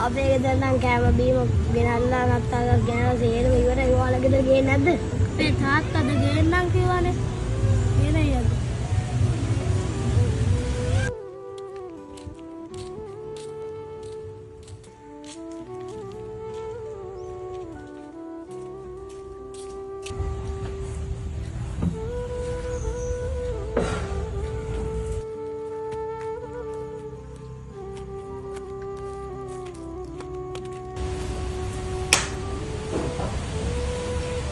අපේ ගෙදර නම් කෑම බීම ගෙනල්ලා නැත්නම් ගෙනල්ලා සේරම ඉවරයි. ඔයාලා ගෙදර ගේන්නේ නැද්ද? අපේ තාත්තද ගේන්නම් කිව්වනේ. ගේනයි අද.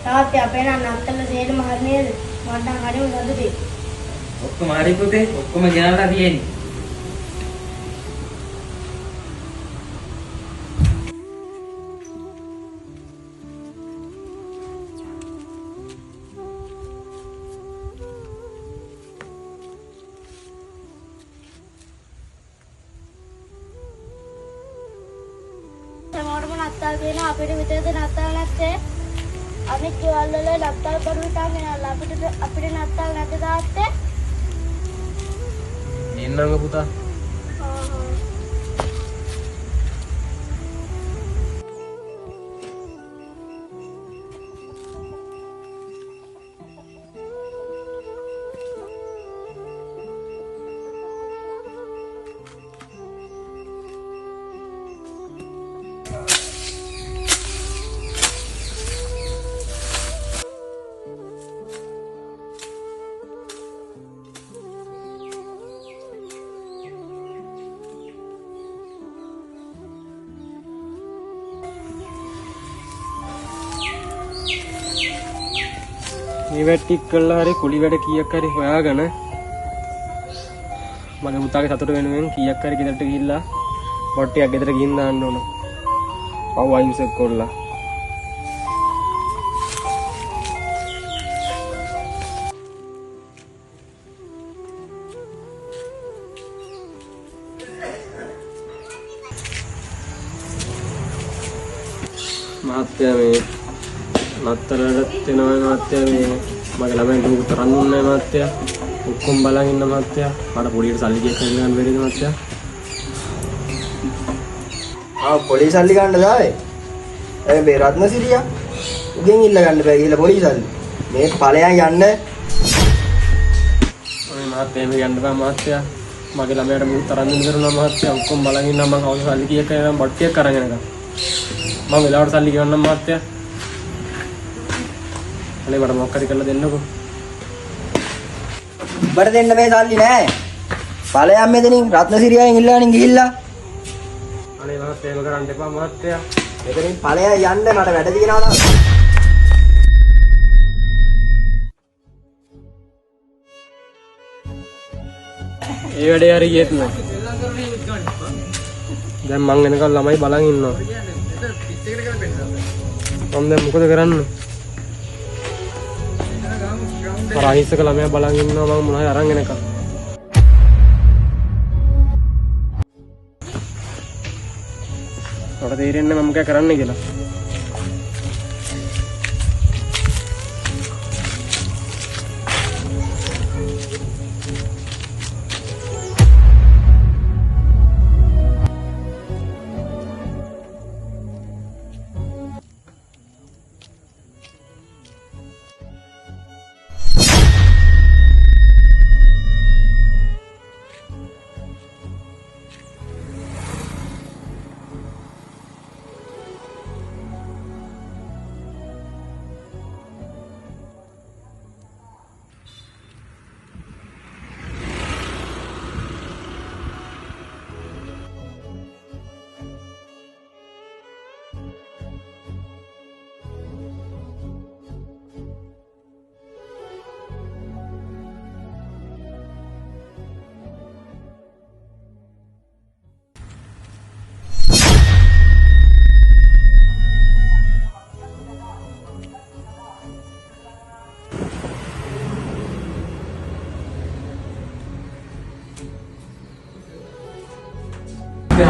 තාත්තේ අපේ නම් නත්තල සේරම හරි නේද? මට නම් හරිම සතුටුයි. ඔක්කොම හරි පුතේ. ඔක්කොම ගෙනල්ලා තියෙන්නේ. සමහරම නත්තල් දෙන අපිට විතරද නත්තල් නැත්තේ? අනිත් ගෙවල් වල නත්තල් කරු හිටන් ගෙනල්ලා අපිට නත්තල් නැද්ද තාත්තේ? එන්නංග පුතා. මේ වැඩ ටික කළා හරි කුලි වැඩ කීයක් හරි හොයාගෙන මගේ පුතාගේ සතුට වෙනුවෙන් කීයක් හරි ගෙදරට ගිහිල්ලා පොට්ටියක් ගෙදර ගිහින් දාන්න ඕන. පව් අයින්සක් කරලා. මහත්තයා මේ නත්තරට එනවා මහත්තයා මේ මගේ ළමයි දුක තරන් දුන්නේ මහත්තයා ඔක්කොම බලන් ඉන්න මහත්තයා මට පොඩියට සල්ලි ගියක් ගන්න බැරිද මහත්තයා පොඩි සල්ලි ගන්න දාවේ මේ රත්නසිරියා උගෙන් ඉල්ල ගන්න බෑ කියලා පොඩි සල්ලි මේ ඵලයන් යන්න ඔය මහත්තයා මේ යන්න බෑ මහත්තයා මගේ ළමයාට මුළු තරන් දුන්න කරනවා මහත්තයා ඔක්කොම බලන් ඉන්නවා මම කවුද සල්ලි ගියක් ගන්න බට්ටියක් අරගෙන යනවා මම වෙලාවට සල්ලි ගෙවන්නම් මහත්තයා අනේ මට මොකක් හරි කරලා දෙන්නකෝ. උඹට දෙන්න මේ සල්ලි නෑ. ඵලයන් මෙතනින් රත්නසිරියෙන් ඉල්ලවනින් ගිහිල්ලා. අනේ මහත්තයා එහෙම කරන්න එපා මහත්තයා. මෙතනින් ඵලයන් යන්න මට වැඩ තියෙනවා නේද? ඒ වැඩේ හරි ගියෙත් නෑ. දැන් මං එනකල් ළමයි බලන් ඉන්නවා. මම දැන් මොකද කරන්නේ? අර අහිංසක ළමයා බලන් ඉන්නවා මම මොනවද අරන් එනකම්. මට තේරෙන්නේ මම මොකක් කරන්නේ කියලා.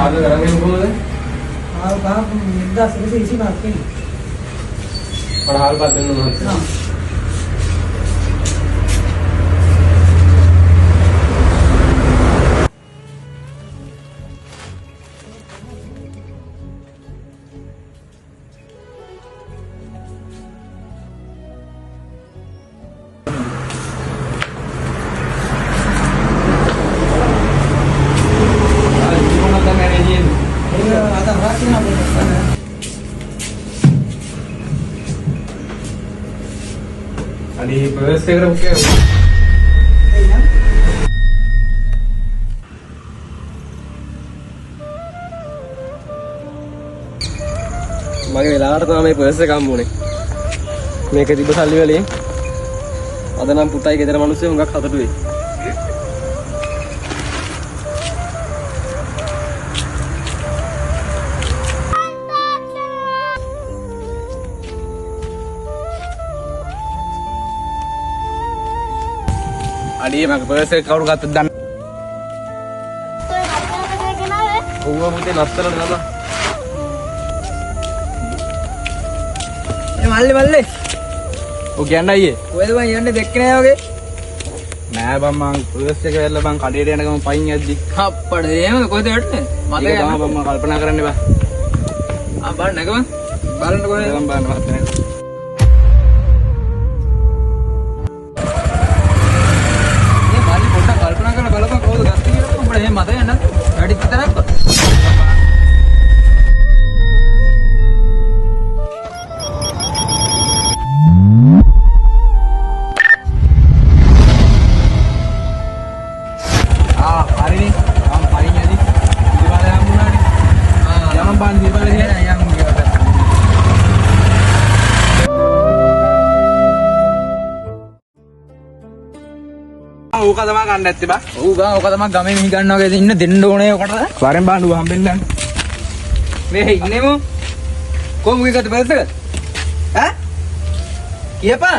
हाल करेंगे इनको मतलब हाल कहाँ निद्रा से इसी बात के और हाल बात करना मत हाँ පර්ස් එකට මුකේ. මගේ වෙලාවට තමයි මේ පර්ස් එක හම්බුනේ. මේක තිබ්බ සල්ලි වලින් අද නම් පුතයි ගෙදර මිනිස්සු හුඟක් හතට වෙයි. අඩියේ මගේ පර්ස් එක කවුරු ගත්තද දන්නේ? ඔව්ව පුතේ නත්තලට දාලා. මල්ලේ ඔය කියන්නේ අයියේ කොහෙද බං යන්නේ දෙක්කේ නෑ වගේ නෑ බං මං පර්ස් එක වැල්ලා බං කඩේට යන ගමන් පයින් යද්දි අප්පඩ එහෙමද කොහෙද යන්නේ මතක යනවා බං මම කල්පනා කරන්නේ බං බලන්න නැග බං බලන්න කොහෙද බං බලන්න මතක නෑ මේ මල්ලි පොඩ්ඩක් කල්පනා කරලා බලපන් කොහෙද ගත්තේ කියලා අප්පඩ එහෙම මතක යන්නේ වැඩි විතරක් ඕක තමයි ගන්න ඇත්තේ බා. ඔව් බා ඕක තමයි ගමේ මිහි ගන්නවා වගේ ඉන්න දෙන්න ඕනේ ඔකට. වරෙන් බාණ්ඩුව හම්බෙන්න. මේ ඉන්නේමු. කොහොමද ගත්තේ පර්ස් එක? ඈ? කියපන්.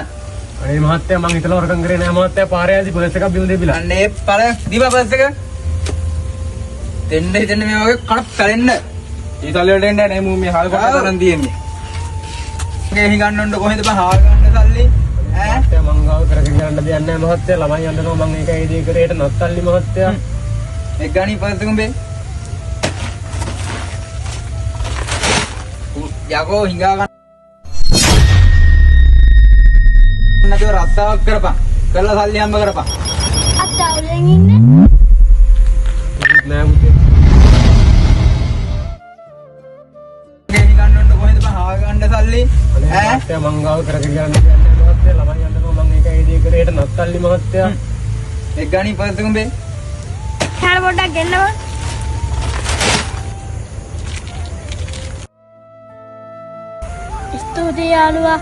අනේ මහත්තයා මං හිතලා වරකම් කරේ නෑ මහත්තයා පාරේ ආදි පර්ස් එකක් බිම දෙපිලා. අනේ පළ දීපා පර්ස් එක. දෙන්න හිතන්නේ මේ වගේ කඩ පැලෙන්න. ඊතල වලට එන්න නෑ මූ මේ හාල් කොට තරන් තියෙන්නේ. මේ හි ගන්න ඕන කොහෙද බා හාල් ගන්න සල්ලි? මහත්තයා මං ගාව කරගෙන යන්න දෙයක් නෑ මහත්තයා ළමයි යන්නනවා මං ඒකයි දී කරේට නත්තල්ලි මහත්තයා එක් ගාණි පර්ස් එක උඹේ යකෝ හිඟා ගන්න නැතුව රස්සාවක් කරපන් කරලා සල්ලි හම්බ කරපන් අත්තාවලෙන් ඉන්නේ නෑ පුතේ ගේ හි ගන්න ඕන කොහෙද බා හාල් ගන්න සල්ලි මහත්තයා මං ගාව කරගෙන යන්න දෙයක් නෑ මහත්තයා ළමයි යන්නනවා මං ඒකයි දී කරේට නත්තල්ලි මහත්තයා එක් ගාණි පර්ස් එක උඹේ ඡාර පොඩ්ඩක් ගෙන්නව ස්තුතියි යාළුවා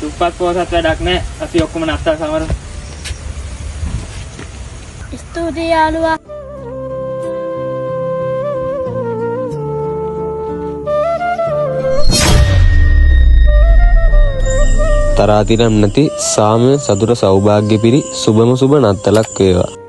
දුප්පත් පොහොසත් වැඩක් නෑ අපි ඔක්කොම නත්තල් සමරමු ස්තුතියි යාළුවා තරාතිරම් නැති සාමය සතුට සෞභාග්‍ය පිරි සුබම සුබ නත්තලක් වේවා